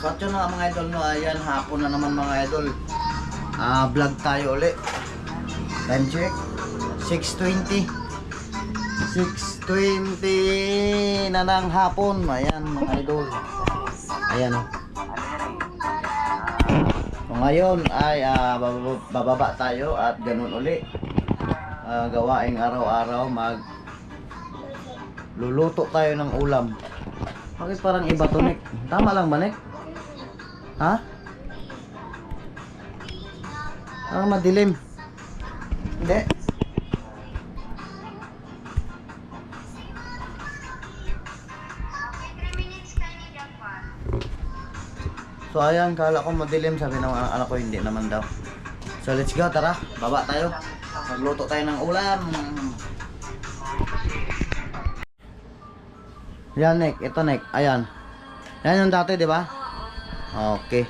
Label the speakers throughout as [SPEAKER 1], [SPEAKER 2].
[SPEAKER 1] So at yun nga mga idol, no, ayan, hapon na naman mga idol. Vlog tayo ulit. Time check 6:20 na ng hapon. Ayan mga idol. Ayan o. So ngayon ay bababa tayo at ganun uli. Gawaing araw-araw luluto tayo ng ulam. Bakit parang iba to, Nick? Tama lang ba, Nick? Ha? Parang madilim. Hindi. So ayan, kala ko madilim. Sabi ng anak ko, hindi naman daw. So let's go, tara. Baba tayo. Magluto tayo ng ulam. Yan, Nick. Ito, Nick. Ayan. Yan yung dati, di ba? Okay.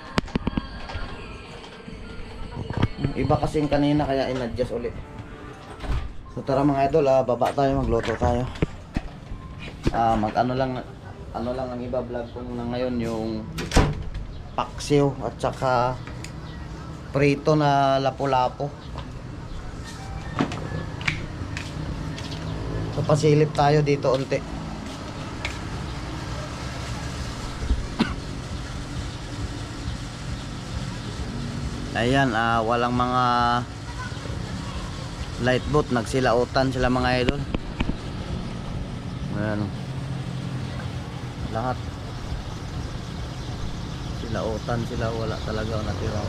[SPEAKER 1] Iba kasing kanina kaya in-adjust ulit. So tara mga idol, baba tayo, magluto tayo. Ano lang ang iba-vlog ko na ngayon, yung paksiw at saka prito na lapu-lapu. So pasilip tayo dito unti. Ayan, walang mga light boat, nagsilautan sila mga idol. Ayan, lahat silautan sila, wala talaga natira.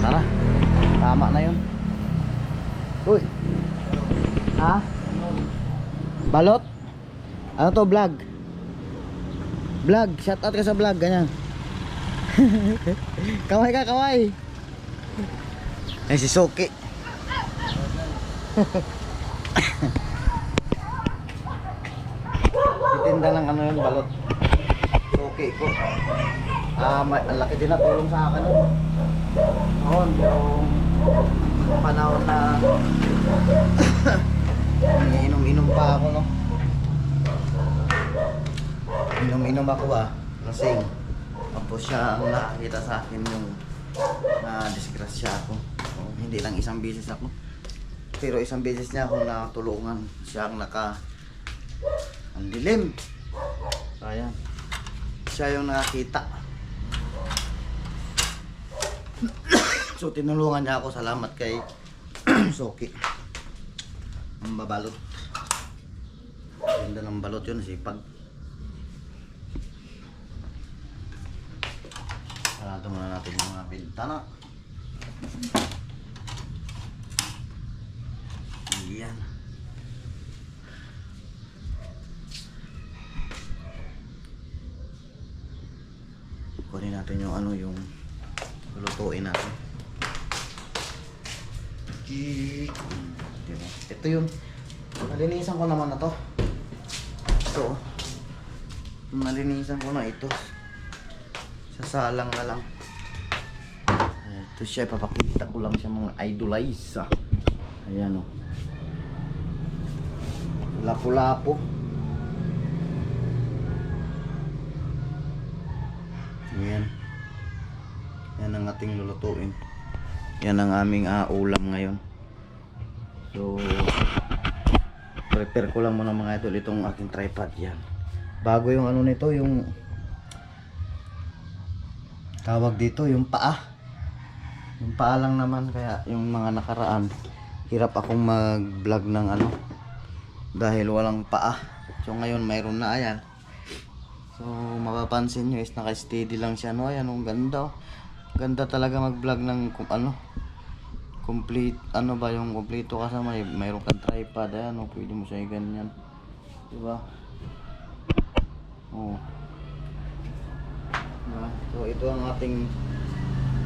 [SPEAKER 1] Tara, tama na yun. Uy, ha? Balot? Ano to, vlog? Vlog, shout out ka sa vlog, ganyan. Kaway ka, kaway. Ay, si Soki. Titinda ng ano yun, balot. Soki ko. Ang laki din na tulong sa akin. Noon, yung panahon na inom-inom pa ako, no? Inom-inom ako lasing. Tapos siya ang nakakita sa akin yung disgrasya ako. So, hindi lang isang beses ako, pero isang beses niya ako natulungan. Siya ang ang dilim. So ayan, siya yung nakakita. So tinulungan niya ako, salamat kay Soki. Ang babalot, ganda ng balot yun, sipag. Sarado muna natin yung mga bintana. Ayan. Kunin natin yung yung lulutuin natin. Ito yun. Nalinisan ko naman na to. Ito. Nalinisan ko na ito. Sasalang na lang. Ito siya, papakita ko lang siya mga idolize. Ayan o. Lapu-lapu. Ayan. Yan ang ating lulutuin. Yan ang aming ulam ngayon. So prepare ko lang muna mga idol itong aking tripod. Yan. Bago yung nito, yung tawag dito, yung paa. Yung paa lang naman, kaya yung mga nakaraan hirap akong mag-vlog ng dahil walang paa. So ngayon mayroon na, ayan. So mapapansin nyo is naka-steady lang siya, no? Ayan, ang ganda. Ganda talaga mag-vlog ng complete, yung kompleto kasama, mayroon kang tripod, ayan, pwede mo siya ganyan. Diba? Oh. So ito ang ating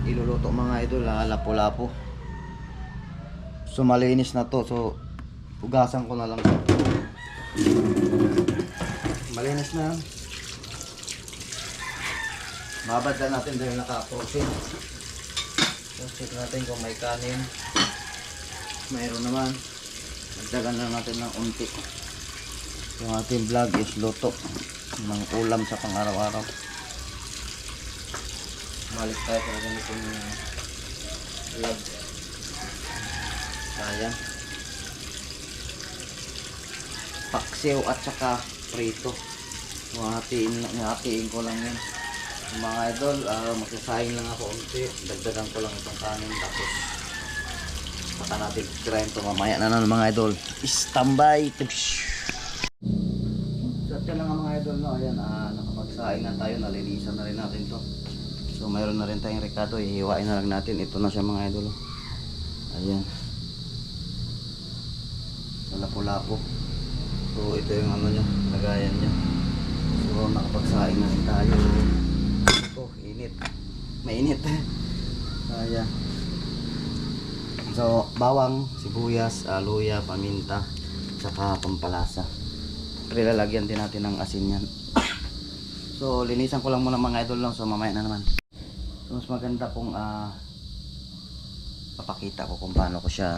[SPEAKER 1] iluluto mga idol, lapu-lapu. So malinis na to, so hugasan ko na lang. Malinis na yan. Babad na natin dahil naka-protein. So check natin kung may kanin. Mayroon naman. Dagdagan na natin ng unti. Yung ating vlog is luto ng ulam sa pang-araw-araw. Balik tayo sa ganitong vlog. Ayan. Paksiw at saka prito. Hatiin ko lang yun. Mga idol, magsasayin lang ako unti. Dagdagan ko lang itong kanin. Tapos maka natin tirahin ito mamaya na mga idol. Standby. So ito lang mga idol, no? Ayan, nakapagsaing na tayo. Nalinisan na rin natin to. So mayroon na rin tayong rekado. Ihiwain na lang natin. Ito na siya mga idol. Ayan. So lapo-lapo. So ito yung ano niya, lagayan niya. So nakapagsaing na rin tayo. Oh, init. Mainit. Ayan. So bawang, sibuyas, luya, paminta, saka pampalasa. Pero lalagyan din natin ng asin yan. So linisan ko lang muna mga idol lang. So mamaya na naman. So mas maganda kung papakita ko kung paano ko siya,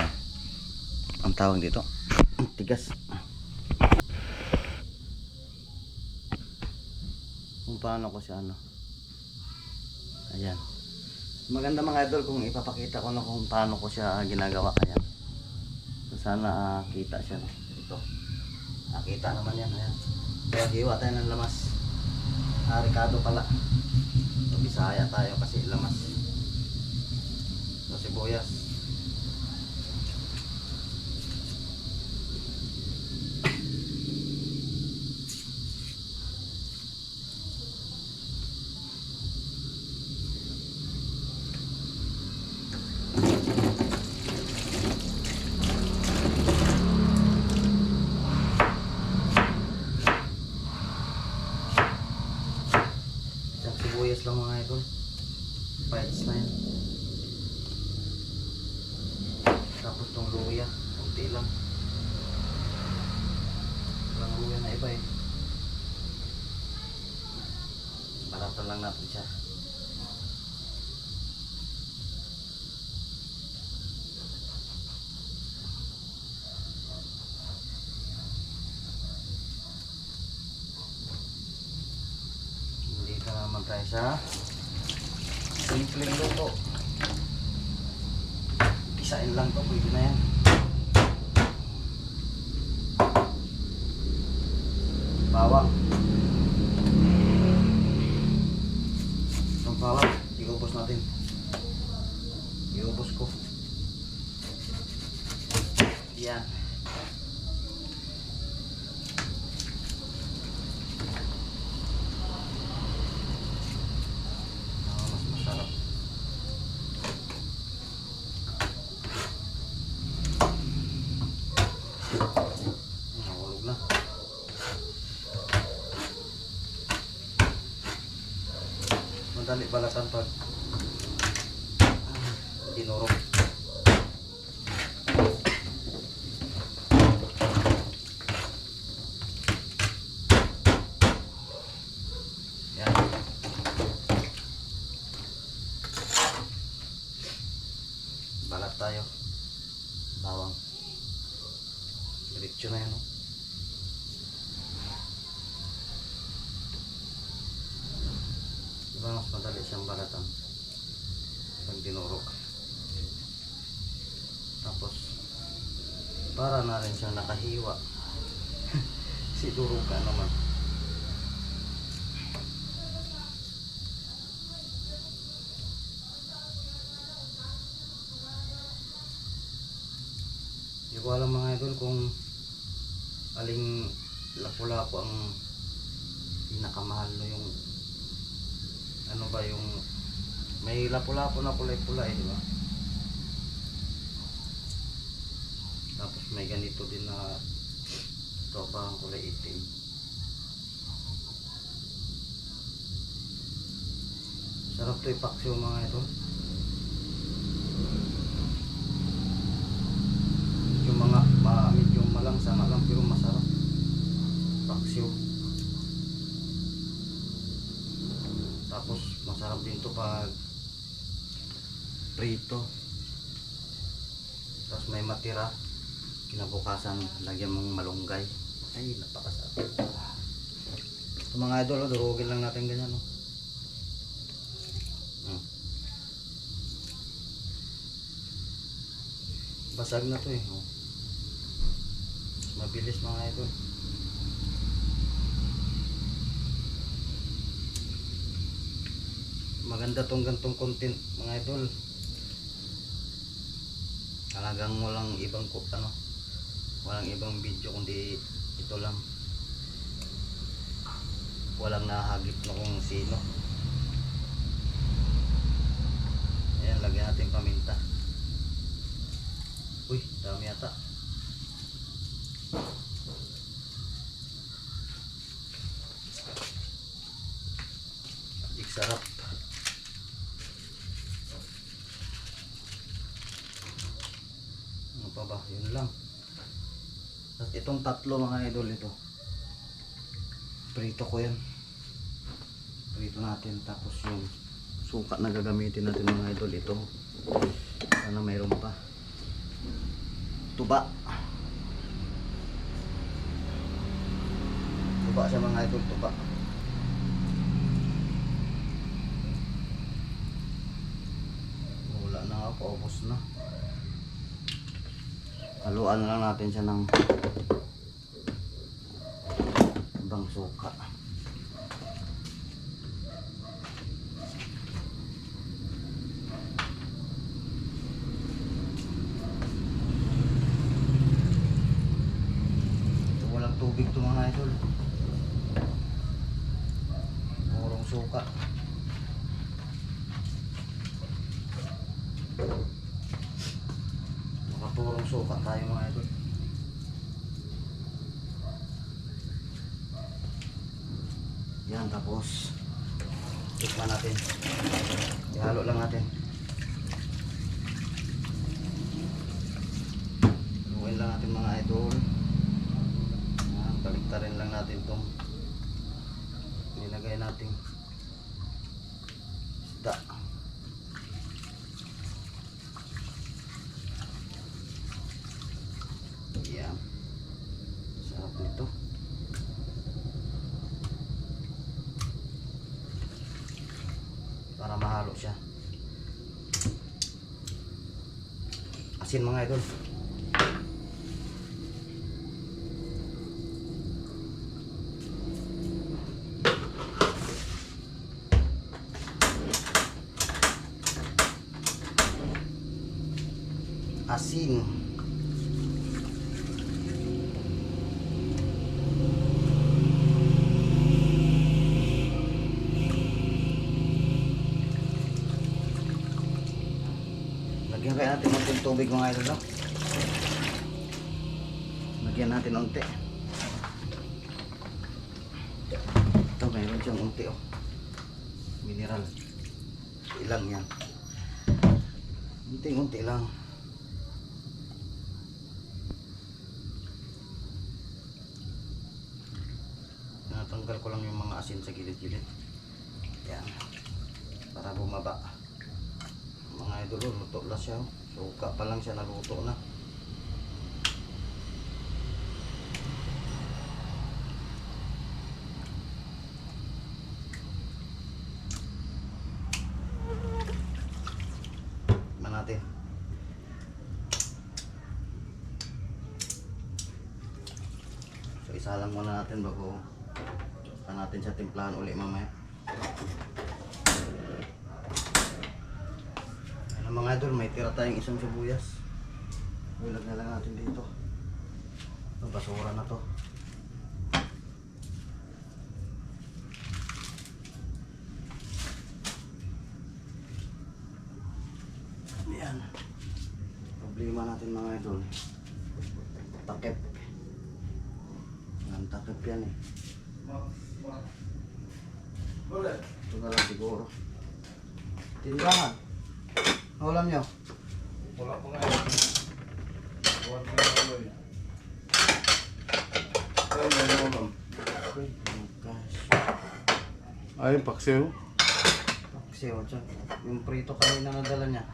[SPEAKER 1] ang tawag dito, tigas. Kung paano ko siya ayan, maganda mga idol kung ipapakita ko na kung paano ko siya ginagawa. Ayan, so sana kita siya ito, nakita naman yan. Ayan, kaya hiwa tayo ng lamas. Rekado pala, so Bisaya tayo kasi lamas. So sibuyas, sibuyas lang mga idol, bites na yan. Tapos tong luya, kunti lang, walang luya na iba eh. Balatan lang natin siya. Dito naman tayo sa simpleng luto. Isain lang to, pwede na yan. Bawang. Itong bawang, iubos natin. Iubos ko. Yan. Mas masarap. Nahulog na. Madali balatan pag dinurog. Yan. Balat tayo. Bawang. Diretso na yan. Diba mas madali siyang balatan pag dinurog. Tapos para na rin siyang nakahiwa. Sidurog ka naman. Hindi ko alam mga idol kung aling lapu-lapu ang pinakamahal, no? Yung ano ba yung may lapu-lapu na kulay-kulay, di ba? Tapos may ganito din na ito pa ang kulay itim. Sarap to ipaksiw mga idol. Yung mga medyo malang-sama lang pero masarap paksiw. Tapos masarap din to pag prito. Tapos may matira, kinabukasan lagyan mong malunggay. Ay, napakasarap. So, mga idol, oh, durugin lang natin ganyan. Oh. Basag na to eh. Oh. Mabilis mga idol. Maganda tong gantong content mga idol. Talagang walang ibang walang ibang video kundi ito lang. Walang nahagip na kung sino. Ayan, lagyan natin paminta. Uy, dami yata. Sarap. Ano pa ba? Yun lang. At itong tatlo mga idol ito. Prito ko yan. Prito natin. Tapos yung suka na gagamitin natin mga idol ito. Sana mayroon pa. Tuba. Tuba sa mga idol. Tuba. Paubos na. Haluan lang natin siya ng ibang suka. Ito, walang tubig to mga idol. Purong suka. Nakapurong suka tayo mga idol. Yan, tapos tikman natin. Ihalo lang natin. Haluin lang natin mga idol. Yan, baliktarin lang natin itong nilagay natin isda. Yan, sarap nito. Para mahalo siya. Asin mga idol. Asin. Lagyan kaya natin ng tubig mga idol, no? Lagyan natin unti. Ito, mayroon siyang unti, oh. Mineral. Ilang yan. Unti-unti lang. Natanggal ko lang yung mga asin sa gilid-gilid. Yan. Para bumaba. Mga idol, luto na siya. Suka pa lang siya, naluto na. Tikman natin. So isa lang muna natin bago natin siya timplahan uli mamaya. Ano mga idol, may tira tayong isang sibuyas. Bulag na lang natin dito. Ito, basura na to. Yan. Problema natin mga idol. Takip. Ang takip yan eh. Ito na lang siguro. Tindahan. Ulam nyo?
[SPEAKER 2] Wala pa nga yun. Buwan ko yung ulo yun. Kaya may ulam.
[SPEAKER 1] Okay. Oh gosh.
[SPEAKER 2] Ay, paksiw.
[SPEAKER 1] Paksiw dyan. Yung prito kanina nadala niya.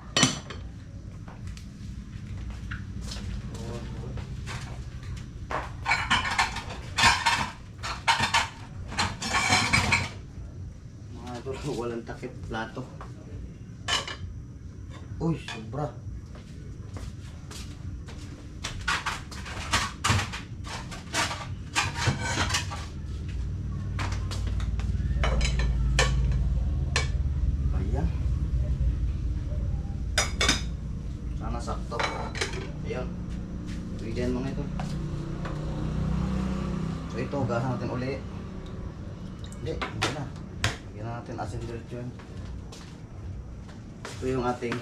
[SPEAKER 1] Walang takip plato. Uy, sobra. Ayan. Sana sakto. Ayun. Pwede yan mga ito. So ito, gahan natin uli. Hindi na. Lagyan na natin asin diretso yun. Ito yung ating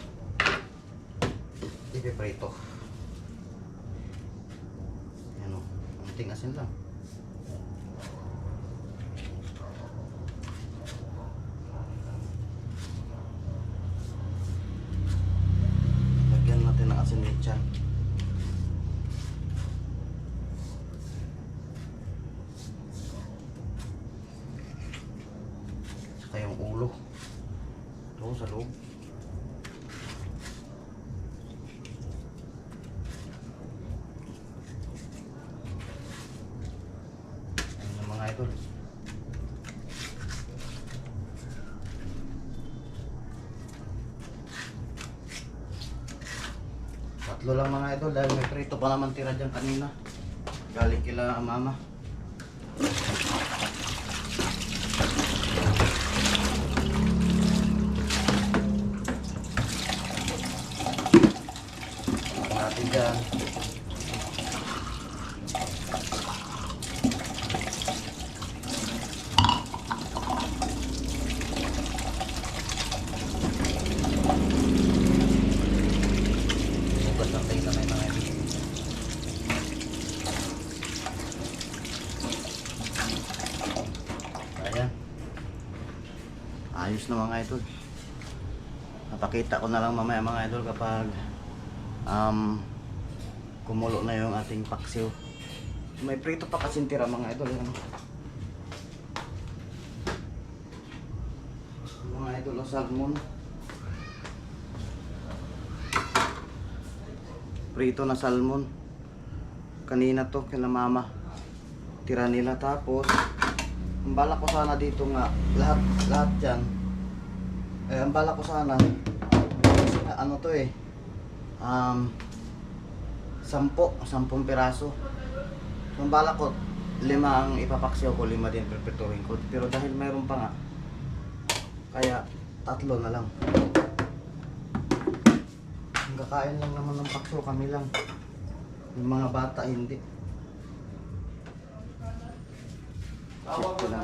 [SPEAKER 1] ipiprito. Ayan o. Ating asin lang. Lagyan natin ng asin lechon. Tsaka yung ulo. Ito sa loob. Ayan yung mga idol. Tatlo lang mga idol dahil may prito pa naman tira dyan kanina. Galing kila mama. Natin dyan. Hugas ng tayo na may mga idol. Ayan. Ayos na mga idol. Napakita ko na lang mamaya mga idol kapag kumulo na yung ating paksiw. May prito pa kasing tira mga idol. Yan. Mga idol o salmon. Prito na salmon. Kanina to kila mama. Tira nila tapos ang bala ko sana dito nga lahat dyan. Ang bala ko sana ano to eh. 10 piraso. Ang bala ko 5 ang ipapaksiw ko, 5 din perpetuhin ko. Pero dahil mayroon pa nga kaya 3 na lang. Ang kakain lang naman ng paksiw kami lang. Yung mga bata hindi. Check ko lang.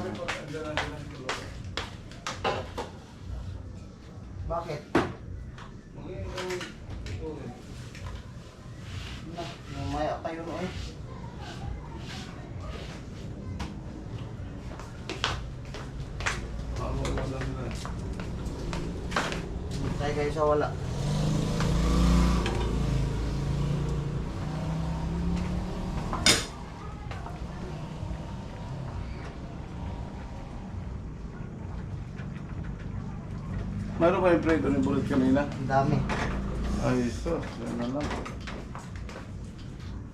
[SPEAKER 1] Bakit? Mamaya kayo no eh. Tayo kayo sa wala.
[SPEAKER 2] Meron ba yung prito ni Bullet kanina?
[SPEAKER 1] Ang dami.
[SPEAKER 2] Ay, sus. Yan na lang.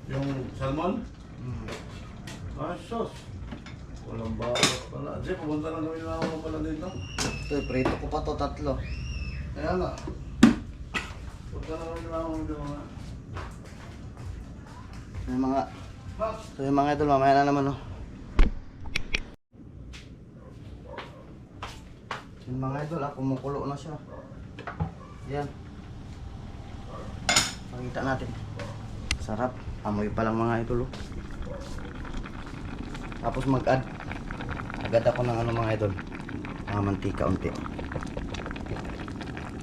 [SPEAKER 2] Yung salmon? Ay, sus. Walang bakit pala. Jay, pumunta lang kami na ako pala dito.
[SPEAKER 1] Ito, prito ko pa to 3.
[SPEAKER 2] Kaya nga. Pumunta lang kami na ako dito mga.
[SPEAKER 1] Yung mga so yung mga idol mamaya na naman oh. Yung mga idol kumukulo na siya. Yan. Pakita natin. Sarap. Amoy pa lang mga idol oh. Tapos agad ako ng mga idol. Mga mantika unti.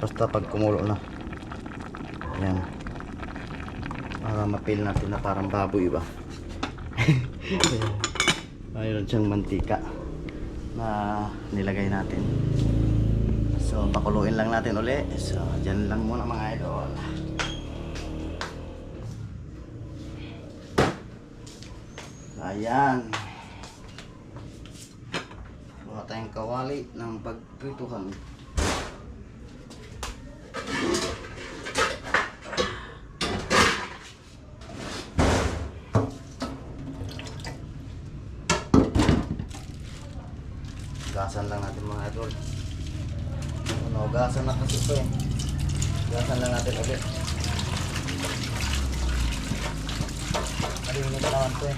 [SPEAKER 1] Basta pag kumulo na. Yan. Para mapil natin na parang baboy ba. Mayroon siyang mantika na nilagay natin. So pakuluin lang natin uli. So dyan lang muna mga idol. Ayan. Wala tayong kawali ng pagprituhan. Gasan lang natin mga idol. Hugasan na kasi ito eh. Hugasan lang natin ulit. Malinis naman ito eh.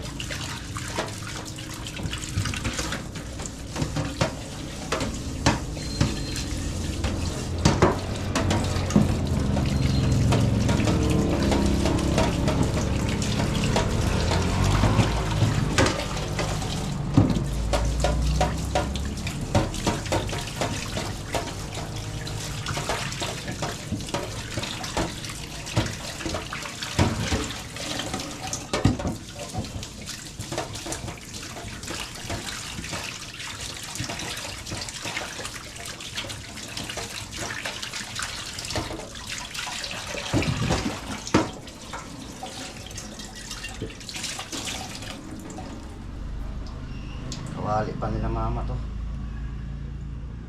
[SPEAKER 1] Kawali pa nila mama to.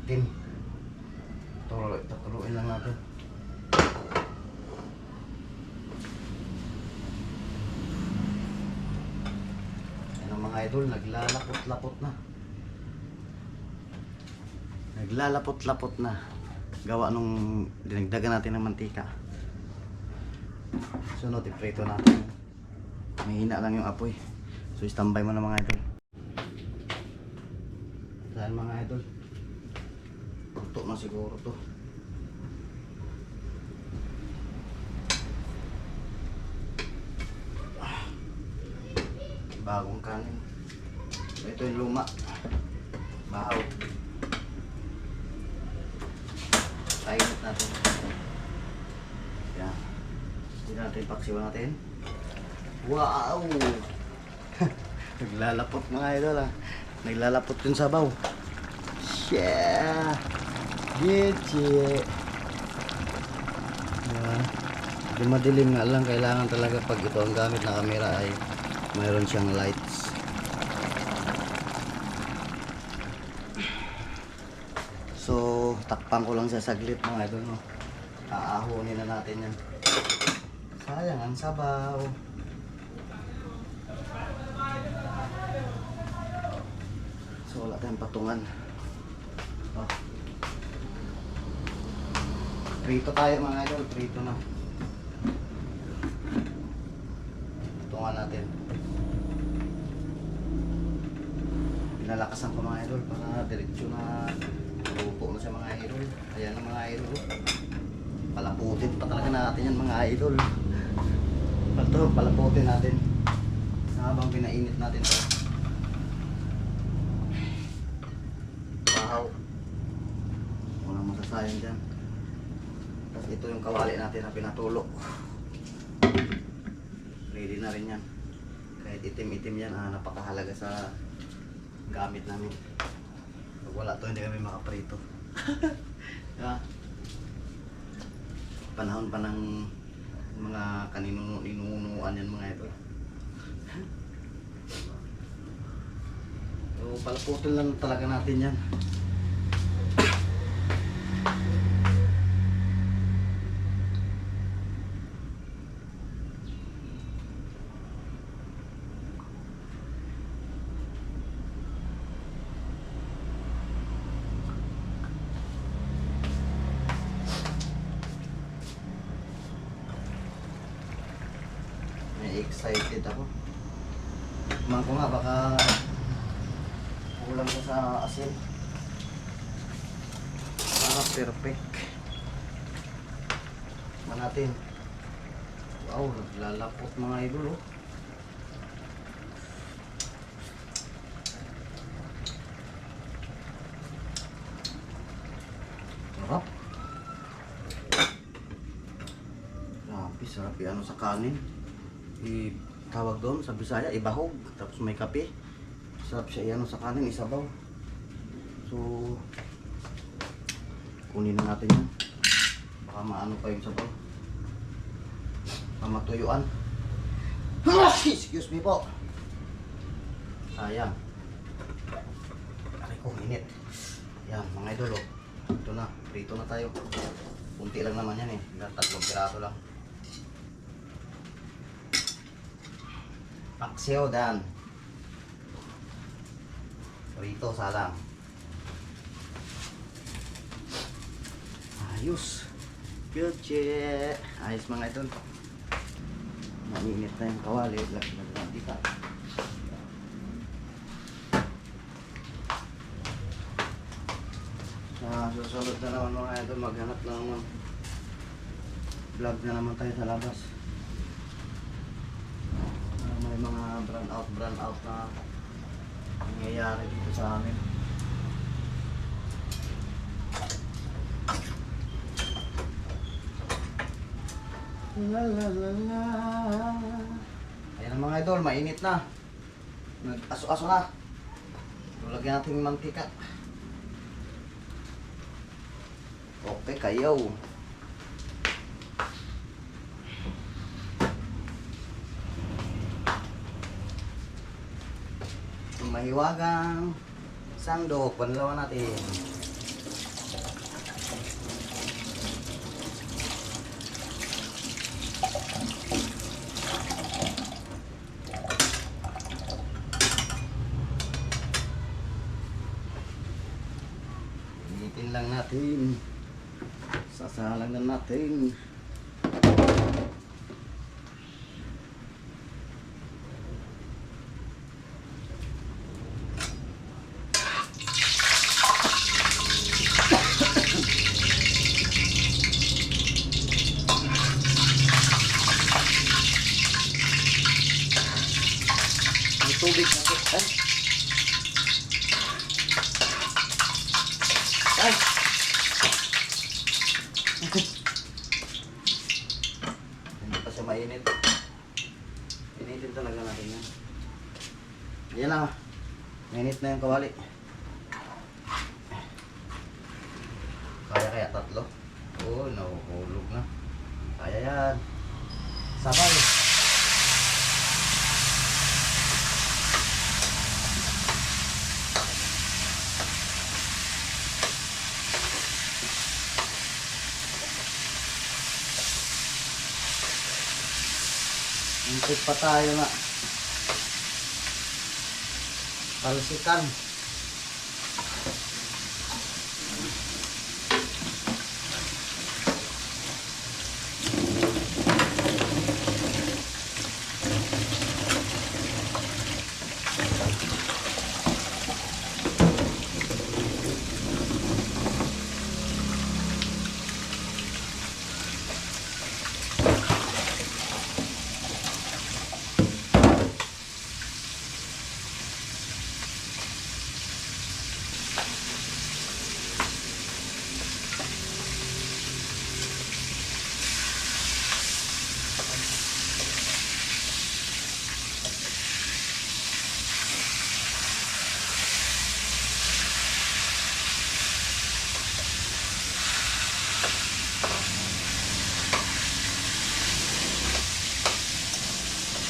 [SPEAKER 1] Tin. Tuloy lang natin. Yan ang mga idol, naglalapot-lapot na. Naglalapot-lapot na. Gawa nung dinagdagan natin ng mantika. Sunod, iprito natin. Mahina lang yung apoy. So, standby mo na mga idol. Dahil mga idol, luto na siguro to. Bagong kanin. Ito yung luma. Bahaw. Painit natin. Yan. Hindi natin paksiwan natin. Wow! Naglalapot mga idol ah. Naglalapot yung sabaw. Yeah! Getche! Di madilim nga lang. Kailangan talaga pag ito ang gamit na camera ay mayroon siyang lights. So, takpan ko lang siya saglit mga idol. No? Aahonin na natin yan. Sayang ang sabaw. So wala tayong patungan. Oh. Prito tayo mga idol, prito na. Patungan natin. Pinalakasan ko mga idol para diretsyo na lupo na siya mga idol. Ayan ang mga idol. Palaputin pa talaga natin yan mga idol. Palaputin natin. Habang pinainit natin ito. Walang masasayang dyan. Tapos ito yung kawali natin na pinatulok. Ready na rin yan. Kahit itim-itim yan, napakahalaga sa gamit namin. Pag wala to, hindi kami makaprito. Yeah. Panahon pa ng mga kaninunuan yan mga ito. So palaputin lang talaga natin yan. Excited ako. Tingnan ko nga baka kulang ko sa asin. Perfect. Tingnan natin. Wow, naglalapot mga idol oh. Sarap. Grabe, sarap yan sa kanin. Tawag doon sa Bisaya, ibahog, tapos may kape. Sarap siya yan sa kanin, isabaw. So kunin na natin yan. Baka maano pa yung sabaw. Baka matuyuan. Excuse me po. Sayang. Aray ko, init. Yan mga idol oh. Ito na, prito na tayo. Kunti lang naman yan eh. 3 piraso lang. Paksiw dan. Prito salang. Ayos. Good shit. Ayos mga idol. Mainit na yung kawali. Laglag na dito. Sa susunod na naman mga idol, maghanap na naman. Vlog na naman tayo sa labas. May mga brand out na nangyayari dito sa amin. La la la la. Ayan ang mga idol, mainit na. Nag-aso-aso na. Lagyan natin yung mantika. Okay kayo. Mahiwagang sandok, panlawan natin. Initin lang natin. Sasalang na natin. May tubig na ito. Ay! Hindi pa siya mainit. Initin talaga natin yan. Yan lang. Mainit na yung kawali. Kaya tatlo? Oo, nahuhulog na. Kaya yan. Sabay. Hintip pa tayo na talsikan.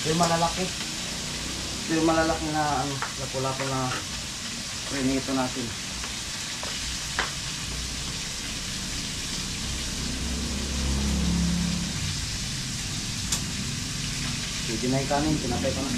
[SPEAKER 1] Ito yung malalaki. Ito yung malalaki na lapu-lapu na prinito natin. Pwede na yung kanin, pinatay ko na.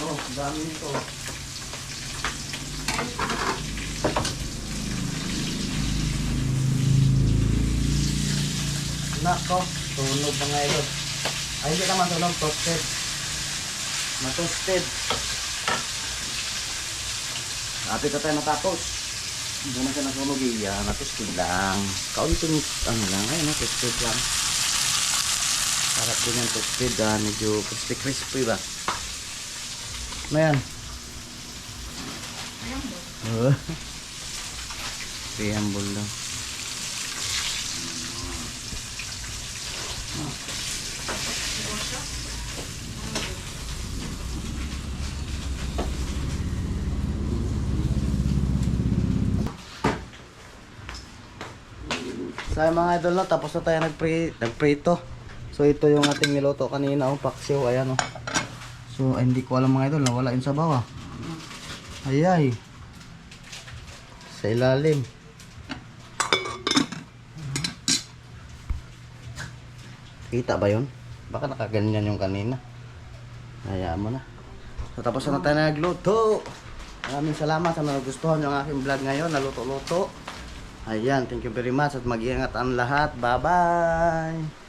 [SPEAKER 1] Oh, dami nito. Nako, tunog mga idol. Ay, hindi naman tunog, toasted. Na-toasted. Lapit na tayo matapos. Hindi naman siya nasunog iya, na-toasted lang. Kaunting, ano lang, ayun, na-toasted lang. Sarap din yung toasted, medyo crispy-crispy ba? Ano yan? Preamble lang. So ayun mga idol, no, tapos na tayo nagprito. So ito yung ating niluto kanina, paksiw, ayan. So hindi ko alam mga idol, nawala yun sa bawah. Ayay. Sa ilalim. Kita ba yun? Baka nakaganyan yung kanina. Hayaan mo na. So tapos na tayo nagluto. Maraming salamat sa nagustuhan yung aking vlog ngayon, naluto-luto. Ayan, thank you very much at mag-iingat ang lahat. Bye-bye!